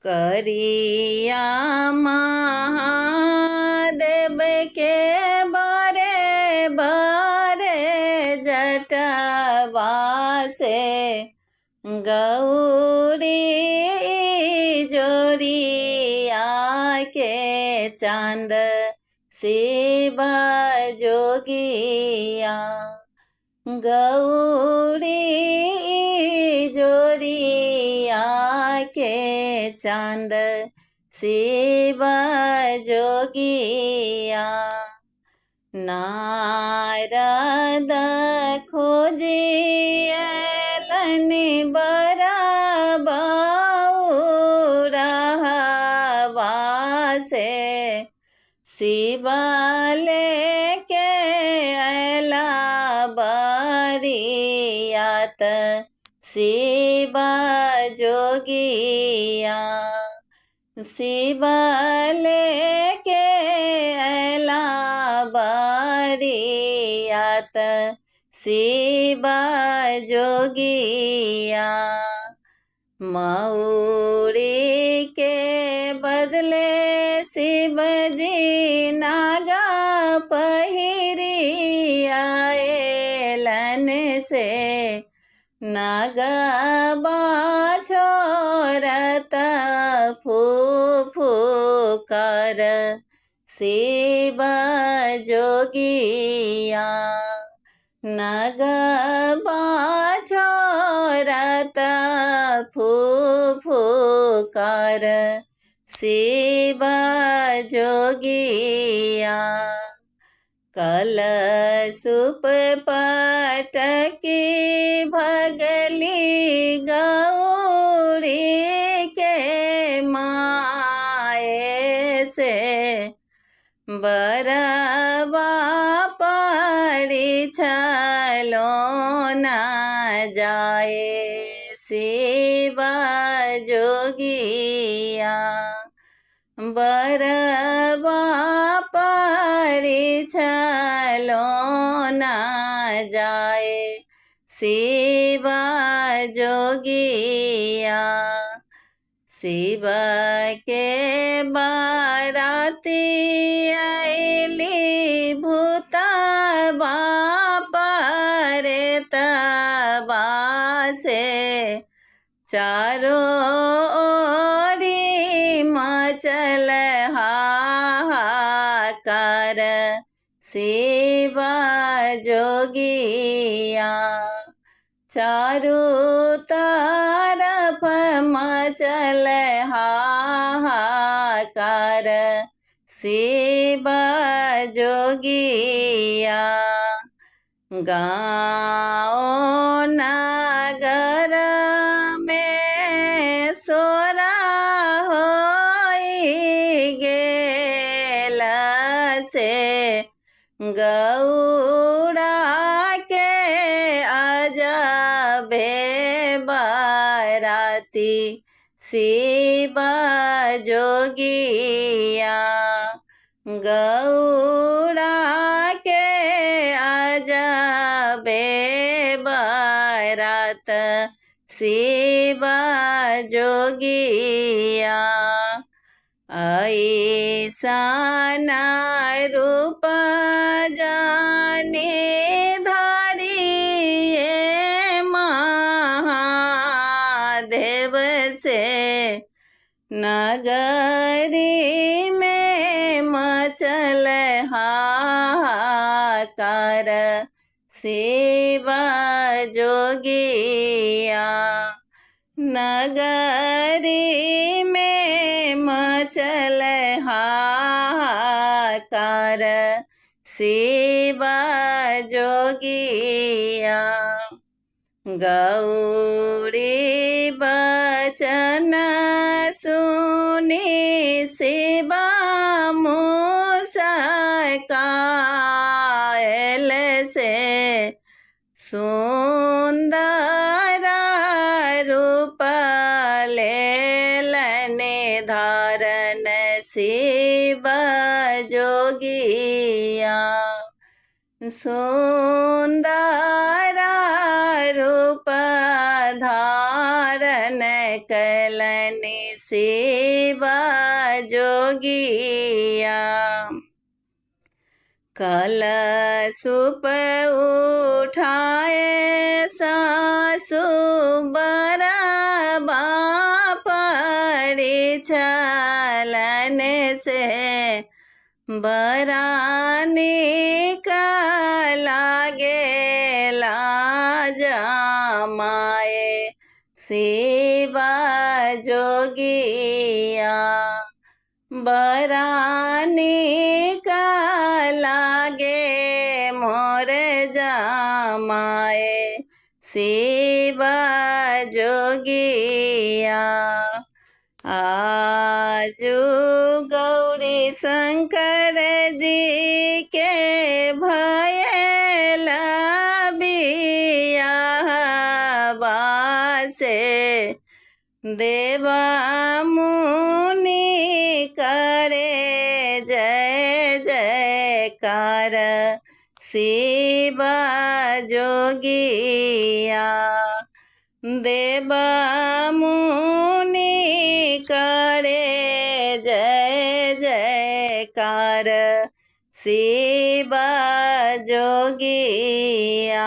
करिया महादेव के बारे बारे जटवा से गौरी जोड़िया के चांद शिव जोगिया गौरी जोड़िया के चांद शिव जोगिया नारद खोजियलन बराबउरहवा से शिव लेके अला बरियात शिव जोगिया शिव लेके अला बरियात शिव जोगिया मऊरी के बदले शिव जी नागा पहिरी आएलन से नागबा छोरत फूफुकार शिव जोगिया नागबा छोरत फूफुकार शिव जोगिया कलशुप पटकी भगली गौरी के माए से बरबा पड़ी छलो न जाए शिव जोगिया बरबा पड़ी छलो न जाए शिव जोगिया शिव के बाराती अली भूतबा प्रेतबा से चारों ओरी मचल हाहाकार शिव जोगिया चारों तरफ मचल हाहाकार शिव जोगिया गाँव नगर में सोरा होई गेल से गौड़ा के अजबे बाराती शिव जोगिया गौड़ा के अजबे बारात शिव जोगिया ऐसन रूप जाने धरिए महादेव से नगरी में मचल हाहाकार शिव जोगिया नगरी में मचल हाहाकार शिव जोगिया गौरी बचन सुनी शिव मुस्कायल से सुंदर रूप लेलने धारण शिव जोगिया सुंदर रूप धारण कर बैलनि सेवा जोगिया। कलशुप उठाए सासु बरबा परिछलन से बरानी का लागेला जमाए सेवा जोगिया। बरानी का लागे मोर जमाए सेवा जोगिया। आजू गौरी शंकर जी के भयल बियाह बासे देवा मुनि करे जय जयकार सेवा जोगिया। देवा मुनि करे जय जयकार सेवा जोगिया।